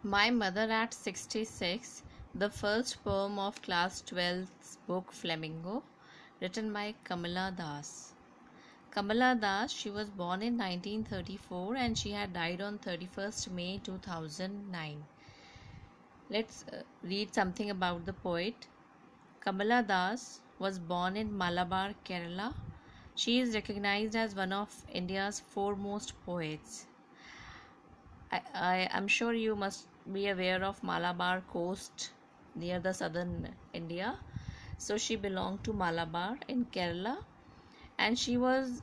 My Mother at 66, the first poem of class 12's book Flamingo, written by Kamala Das. Kamala Das, she was born in 1934 and she had died on 31st May 2009. Let's read something about the poet. Kamala Das was born in Malabar, Kerala. She is recognized as one of India's foremost poets. I am sure you must be aware of Malabar coast near the southern India. So she belonged to Malabar in Kerala, and she was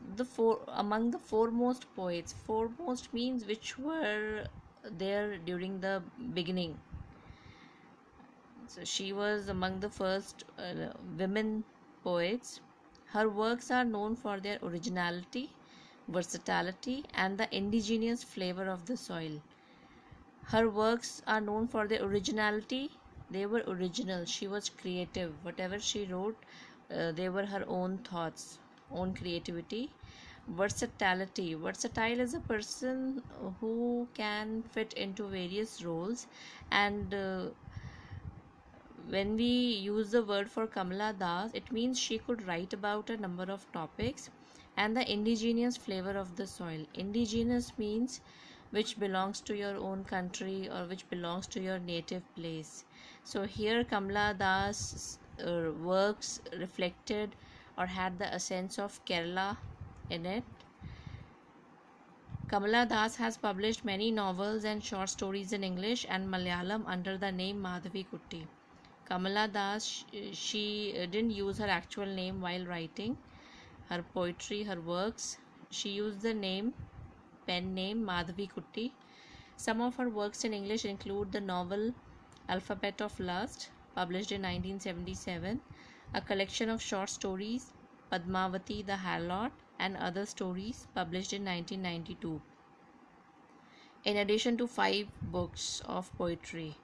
among the foremost poets. Foremost means which were there during the beginning. So she was among the first women poets. Her works are known for their originality, versatility, and the indigenous flavor of the soil. Her works are known for their originality. They were original. She was creative. Whatever she wrote, they were her own thoughts, own creativity. Versatility. Versatile is a person who can fit into various roles. And when we use the word for Kamala Das, it means she could write about a number of topics. And the indigenous flavor of the soil. Indigenous means which belongs to your own country or which belongs to your native place. So here Kamala Das works reflected or had the essence of Kerala in it. Kamala Das has published many novels and short stories in English and Malayalam under the name Madhavi Kutti. Kamala Das, she didn't use her actual name while writing her poetry, her works. She used the pen name Madhavi Kutti. Some of her works in English include the novel Alphabet of Lust, published in 1977, a collection of short stories Padmavati the Harlot, and other stories published in 1992. In addition to 5 books of poetry,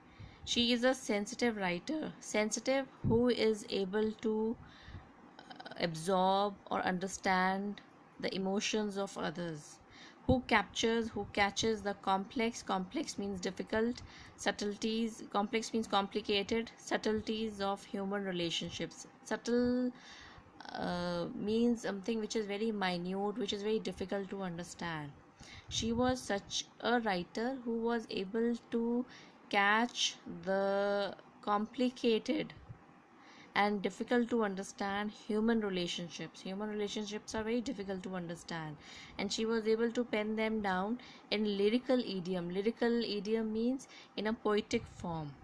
she is a sensitive writer, sensitive who is able to absorb or understand the emotions of others, who catches the complex means difficult, subtleties, complex means complicated, subtleties of human relationships. Subtle means something which is very minute, which is very difficult to understand. She was such a writer who was able to catch the complicated and difficult to understand human relationships. Human relationships are very difficult to understand, and she was able to pen them down in lyrical idiom. Lyrical idiom means in a poetic form.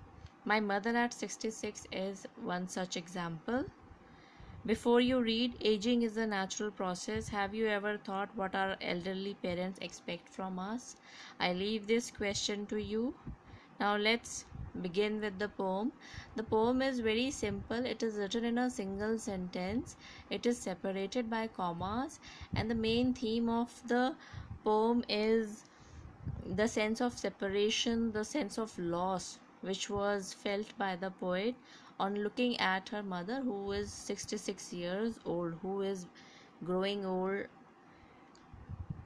My Mother at 66 is one such example. Before you read, aging is a natural process. Have you ever thought what our elderly parents expect from us? I leave this question to you. Now let's begin with the poem. The poem is very simple. It is written in a single sentence. It is separated by commas, and the main theme of the poem is the sense of separation, the sense of loss which was felt by the poet on looking at her mother, who is 66 years old, who is growing old,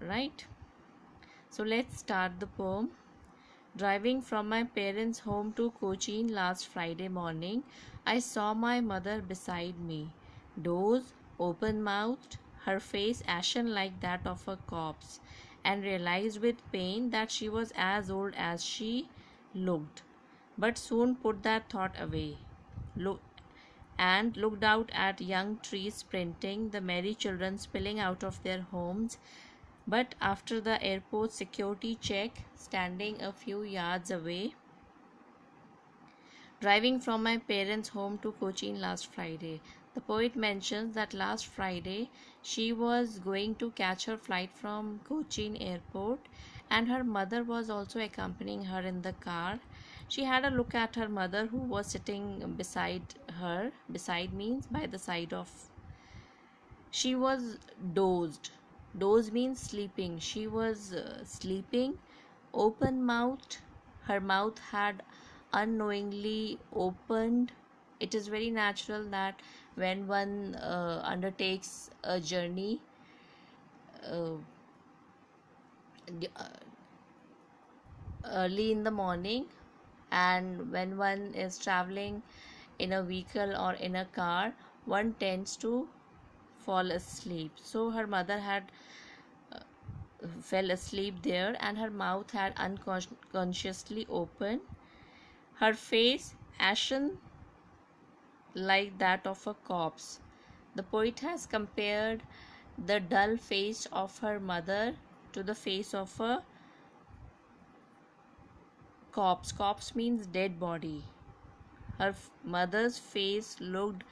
right? So let's start the poem. Driving from my parents' home to Cochin last Friday morning, I saw my mother beside me, dozed, open-mouthed, her face ashen like that of a corpse, and realized with pain that she was as old as she looked, but soon put that thought away. Looked out at young trees sprinting, the merry children spilling out of their homes, but after the airport security check, standing a few yards away. Driving from my parents' home to Cochin last Friday. The poet mentions that last Friday she was going to catch her flight from Cochin airport, and her mother was also accompanying her in the car. She had a look at her mother, who was sitting beside her. Beside means by the side of. She was dozed. Doze means sleeping. She was sleeping, open mouthed. Her mouth had unknowingly opened. It is very natural that when one undertakes a journey, uh, early in the morning, and when one is traveling in a vehicle or in a car, one tends to fall asleep. So her mother had fell asleep there, and her mouth had unconsciously opened, her face ashen like that of a corpse. The poet has compared the dull face of her mother to the face of a corpse. Corpse means dead body. Her mother's face looked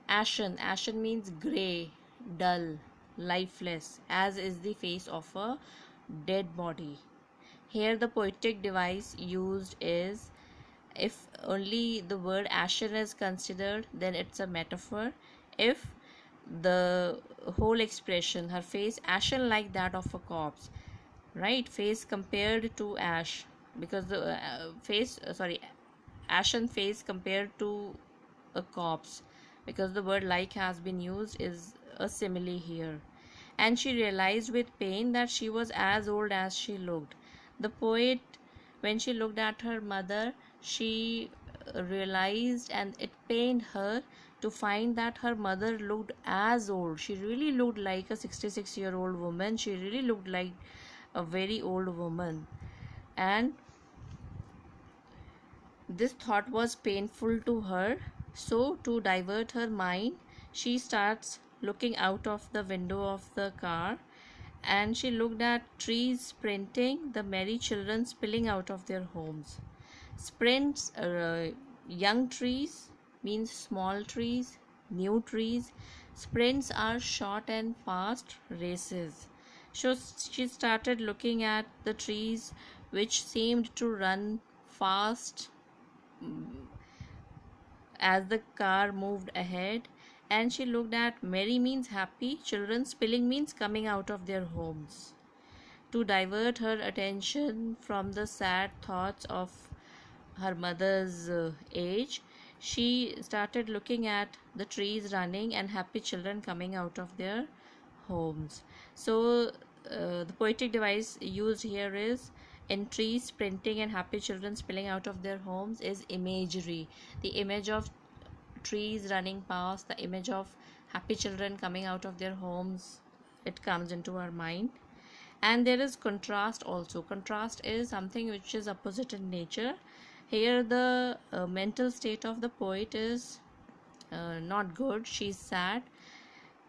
ashen. Ashen means grey, dull, lifeless, as is the face of a dead body. Here, the poetic device used is, if only the word ashen is considered, then it's a metaphor. If the whole expression, her face ashen like that of a corpse, right? Face compared to ash, because the ashen face compared to a corpse, because the word like has been used, is a simile here. And she realized with pain that she was as old as she looked. The poet, when she looked at her mother, she realized, and it pained her to find that her mother looked as old. She really looked like a 66-year-old woman. She really looked like a very old woman. And this thought was painful to her. So, to divert her mind, she starts looking out of the window of the car, and she looked at trees sprinting, the merry children spilling out of their homes. Sprints, young trees means small trees, new trees. Sprints are short and fast races. So she started looking at the trees which seemed to run fast as the car moved ahead, and she looked at merry means happy, children spilling means coming out of their homes. To divert her attention from the sad thoughts of her mother's age, she started looking at the trees running and happy children coming out of their homes. So, the poetic device used here is, in trees sprinting and happy children spilling out of their homes, is imagery. The image of trees running past, the image of happy children coming out of their homes, it comes into our mind. And there is contrast also. Contrast is something which is opposite in nature. Here the mental state of the poet is not good. She's sad,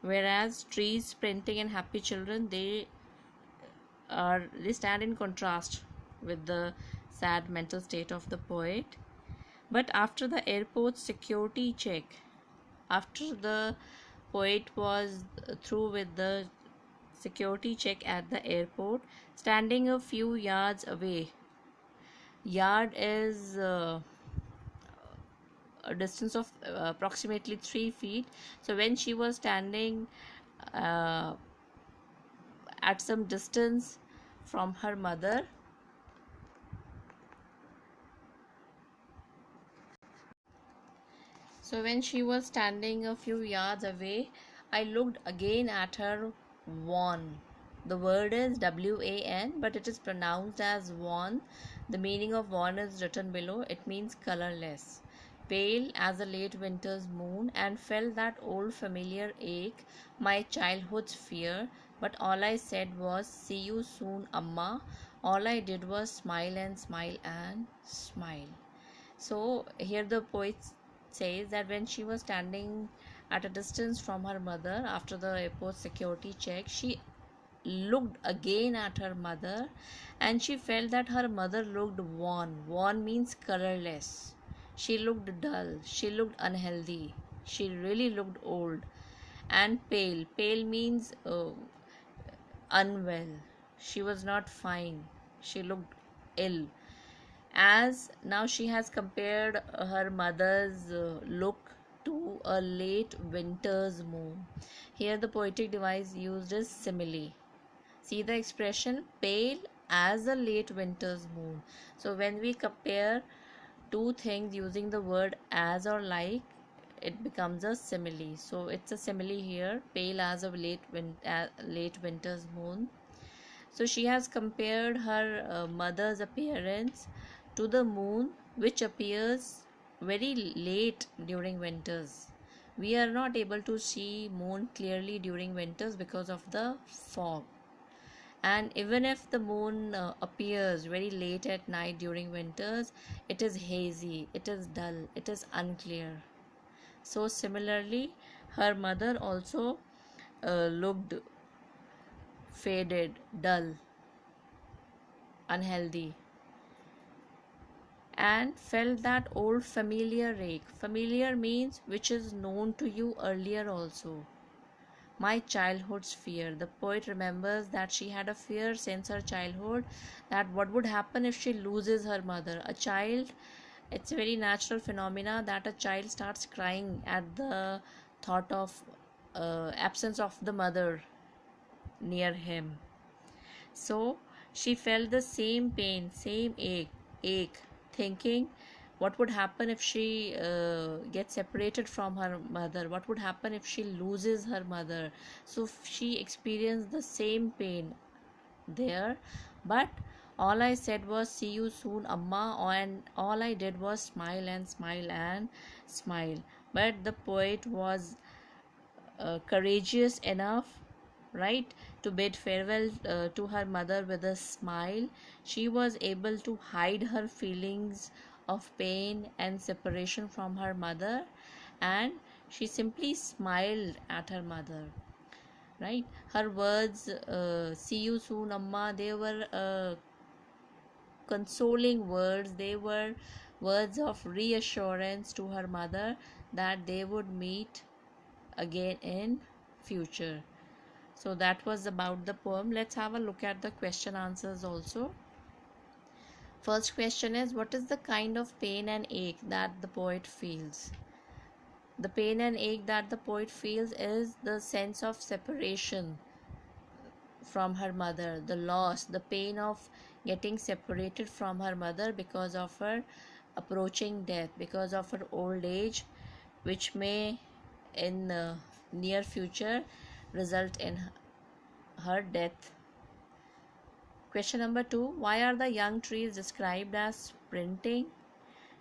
whereas trees sprinting and happy children, they stand in contrast with the sad mental state of the poet. But after the airport security check, after the poet was through with the security check at the airport, standing a few yards away. Yard is a distance of approximately 3 feet. So when she was standing uh, at some distance from her mother, so when she was standing a few yards away, I looked again at her. Wan. The word is WAN, but it is pronounced as wan. The meaning of wan is written below. It means colorless, pale as a late winter's moon, and felt that old familiar ache, my childhood's fear. But all I said was, "See you soon, Amma." All I did was smile and smile and smile. So here the poet says that when she was standing at a distance from her mother after the airport security check, she looked again at her mother, and she felt that her mother looked wan. Wan means colorless. She looked dull. She looked unhealthy. She really looked old. And pale. Pale means unwell. She was not fine. She looked ill. As now she has compared her mother's look to a late winter's moon. Here the poetic device used is simile. See the expression, pale as a late winter's moon. So when we compare two things using the word as or like, it becomes a simile. So it's a simile here, pale as a late winter's moon. So she has compared her mother's appearance to the moon, which appears very late during winters. We are not able to see moon clearly during winters because of the fog. And even if the moon appears very late at night during winters, it is hazy, it is dull, it is unclear. So similarly, her mother also looked faded, dull, unhealthy, and felt that old familiar ache. Familiar means which is known to you earlier also. My childhood's fear. The poet remembers that she had a fear since her childhood, that what would happen if she loses her mother. A child, it's a very natural phenomena that a child starts crying at the thought of absence of the mother near him. So she felt the same pain, same ache, thinking what would happen if she gets separated from her mother, what would happen if she loses her mother. So she experienced the same pain there, but all I said was see you soon amma, and all I did was smile and smile and smile. But the poet was courageous enough, right, to bid farewell to her mother with a smile. She was able to hide her feelings of pain and separation from her mother, and she simply smiled at her mother, right. Her words, see you soon amma, they were consoling words, they were words of reassurance to her mother that they would meet again in future. So that was about the poem. Let's have a look at the question answers also. First question is, what is the kind of pain and ache that the poet feels? The pain and ache that the poet feels is the sense of separation from her mother, the loss, the pain of getting separated from her mother because of her approaching death, because of her old age, which may in near future result in her death. Question number 2. Why are the young trees described as sprinting?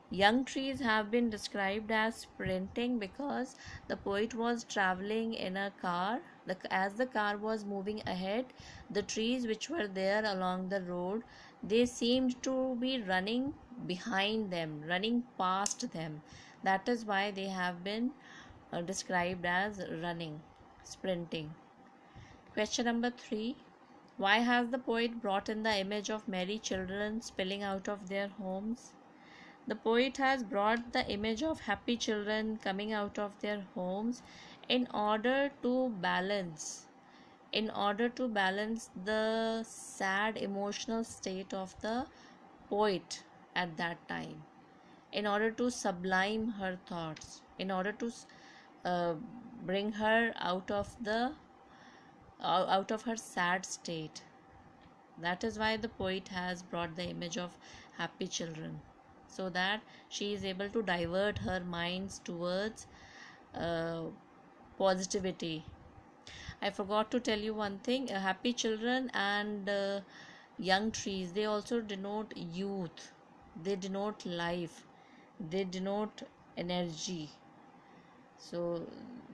Young trees have been described as sprinting because the poet was traveling in a car. As the car was moving ahead, the trees which were there along the road, they seemed to be running behind them, running past them. That is why they have been described as running, sprinting. Question number 3. Why has the poet brought in the image of merry children spilling out of their homes? The poet has brought the image of happy children coming out of their homes in order to balance the sad emotional state of the poet at that time, in order to sublime her thoughts, in order to uh, bring her out of her sad state. That is why the poet has brought the image of happy children, so that she is able to divert her minds towards uh, positivity. I forgot to tell you one thing, happy children and young trees, they also denote youth, they denote life, they denote energy. So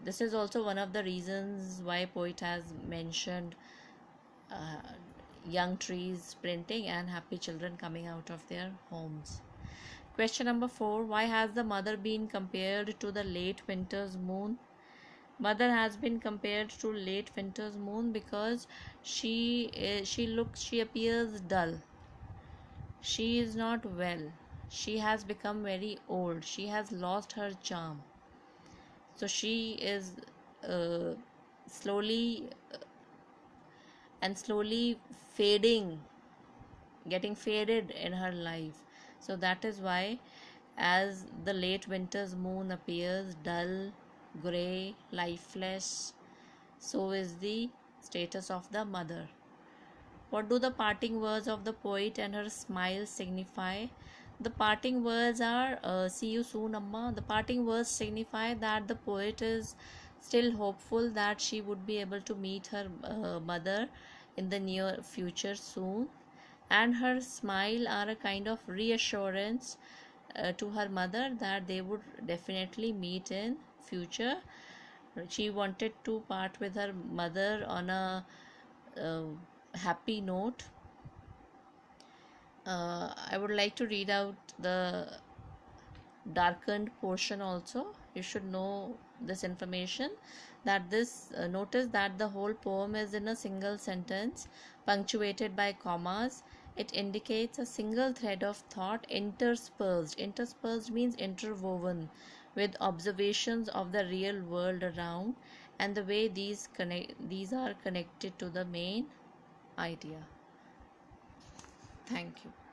this is also one of the reasons why poet has mentioned uh, young trees sprinting and happy children coming out of their homes. Question number 4. Why has the mother been compared to the late winter's moon? Mother has been compared to late winter's moon because she appears dull. She is not well. She has become very old. She has lost her charm. So she is uh, slowly slowly fading, getting faded in her life. So that is why, as the late winter's moon appears dull, grey, lifeless, so is the status of the mother. What do the parting words of the poet and her smile signify? The parting words are, see you soon amma. The parting words signify that the poet is still hopeful that she would be able to meet her mother in the near future soon. and her smile are a kind of reassurance to her mother that they would definitely meet in future. She wanted to part with her mother on a uh, happy note. I would like to read out the darkened portion also. You should know this information, that this notice that the whole poem is in a single sentence punctuated by commas. It indicates a single thread of thought interspersed means interwoven with observations of the real world around, and the way these are connected to the main idea. Thank you.